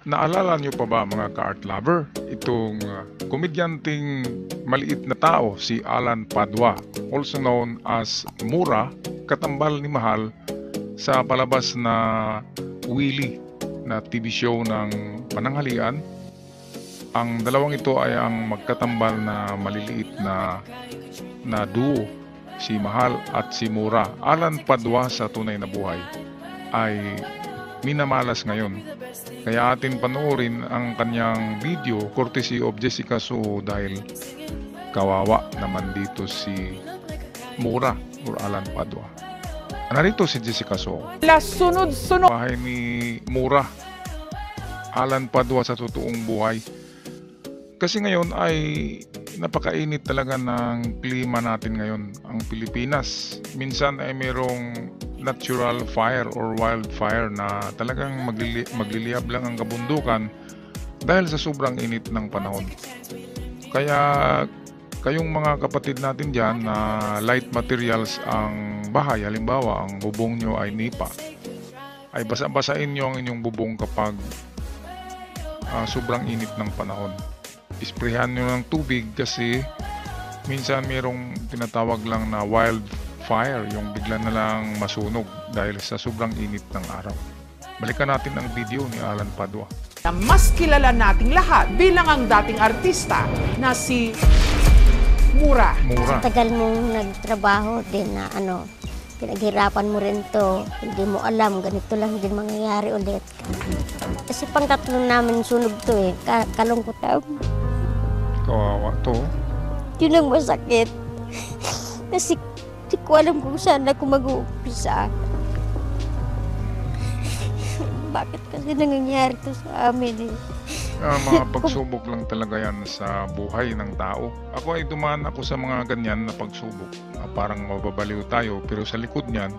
Naalala niyo pa ba mga ka-art lover, itong komedyanteng maliit na tao si Alan Padua, also known as Mura, katambal ni Mahal sa palabas na Willy na TV show ng pananghalian. Ang dalawang ito ay ang magkatambal na maliliit na duo, si Mahal at si Mura. Alan Padua sa tunay na buhay ay minamalas ngayon. Kaya atin panoorin ang kanyang video courtesy of Jessica Soho dahil kawawa naman dito si Mura or Alan Padua. Narito si Jessica Soho. Sunod-sunod. Bahay ni Mura, Alan Padua sa totoong buhay. Kasi ngayon ay napakainit talaga ng klima natin ngayon, ang Pilipinas. Minsan ay mayroong natural fire or wildfire na talagang magliliyab lang ang kabundukan dahil sa sobrang init ng panahon. Kaya kayong mga kapatid natin dyan na light materials ang bahay, halimbawa ang bubong nyo ay nipa, ay basa-basain nyo ang inyong bubong kapag sobrang init ng panahon. Isprehan nyo ng tubig kasi minsan mayroong tinatawag lang na wildfire, yung bigla na lang masunog dahil sa sobrang init ng araw. Balikan natin ang video ni Alan Padua. Mas kilala nating lahat bilang ang dating artista na si Mura. Mura. Tagal mong nagtrabaho din na pinaghirapan mo rin to, hindi mo alam, ganito lang din mangyayari ulit. Kasi pang-tatlo namin sunog to eh, kalungkot na. Kawawa to. Yun ang masakit. Kasi di ko alam kung saan ako mag-uumpisa. Bakit kasi nangyayari to sa amin eh. Mga pagsubok lang talaga yan sa buhay ng tao. Ako ay dumaan ako sa mga ganyan na pagsubok. Parang mababaliw tayo pero sa likod niyan,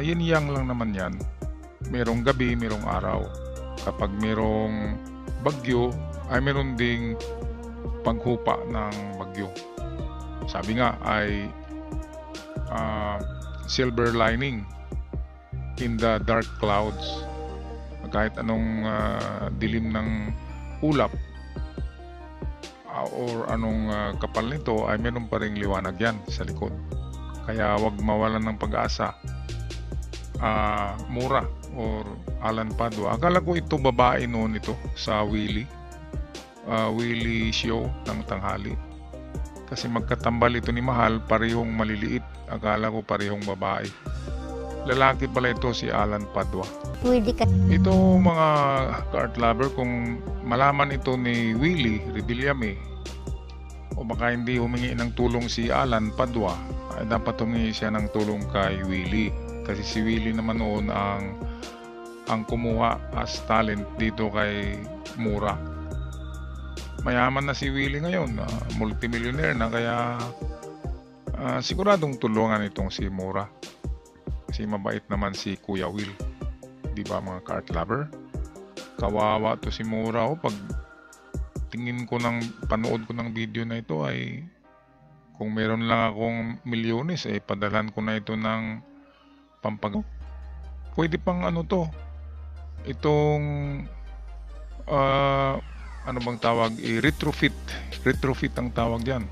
yin-yang lang naman yan. Merong gabi, merong araw. Kapag merong bagyo, ay meron ding paghupa ng bagyo. Sabi nga ay silver lining in the dark clouds. Kahit anong dilim ng ulap or anong kapal nito ay meron pa ring liwanag yan sa likod. Kaya wag mawalan ng pag-asa. Mura or Alan Padua. Akala ko ito babae noon ito sa Willy show ng tanghali. Kasi magkatambal ito ni Mahal, parehong maliliit. Akala ko parehong babae. Lalaki pala ito si Alan Padua. Pwede ka. Ito mga ka-art lover, kung malaman ito ni Willy Rebillame o baka hindi humingi ng tulong si Alan Padua, ay dapat humingi siya ng tulong kay Willy. Kasi si Willy naman noon ang kumuha as talent dito kay Mura. Mayaman na si Willy ngayon, multimillionaire na, kaya siguradong tulungan itong si Mura. Kasi mabait naman si Kuya Will. Di ba mga ka-art lover? Kawawa to si Mura. Pag panood ko ng video na ito ay kung meron lang akong milyones ay padalhan ko na ito ng pampagaw. Pwede pang itong ano bang tawag, retrofit ang tawag diyan.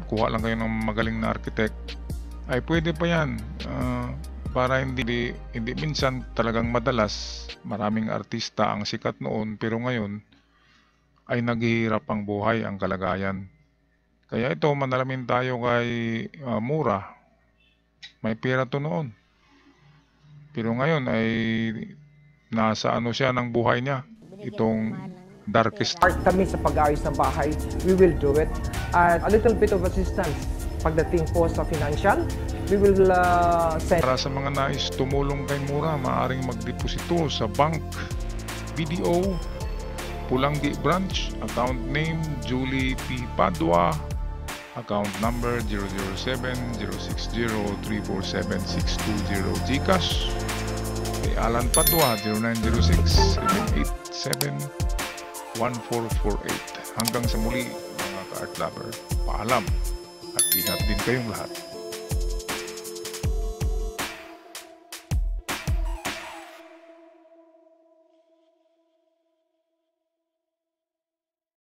Kuha lang kayo ng magaling na architect, ay pwede pa yan, para hindi minsan, talagang madalas maraming artista ang sikat noon pero ngayon ay naghihirap ang buhay, ang kalagayan. Kaya ito, manalamin tayo kay Mura. May pera to noon pero ngayon ay nasa siya ng buhay niya, itong darkest. Part kami sa pag-ayos ng bahay, we will do it. At a little bit of assistance pagdating po sa financial, we will send. Para sa mga nais tumulong kay Mura, maaaring magdeposito sa bank, BDO, Pulangi Branch, account name Julie P. Padua, account number 007-060-347-620, GCash, kay Alan Padua 0906-787-1448. Hanggang sa muli mga ka-art lover, paalam at ingat din kayong lahat.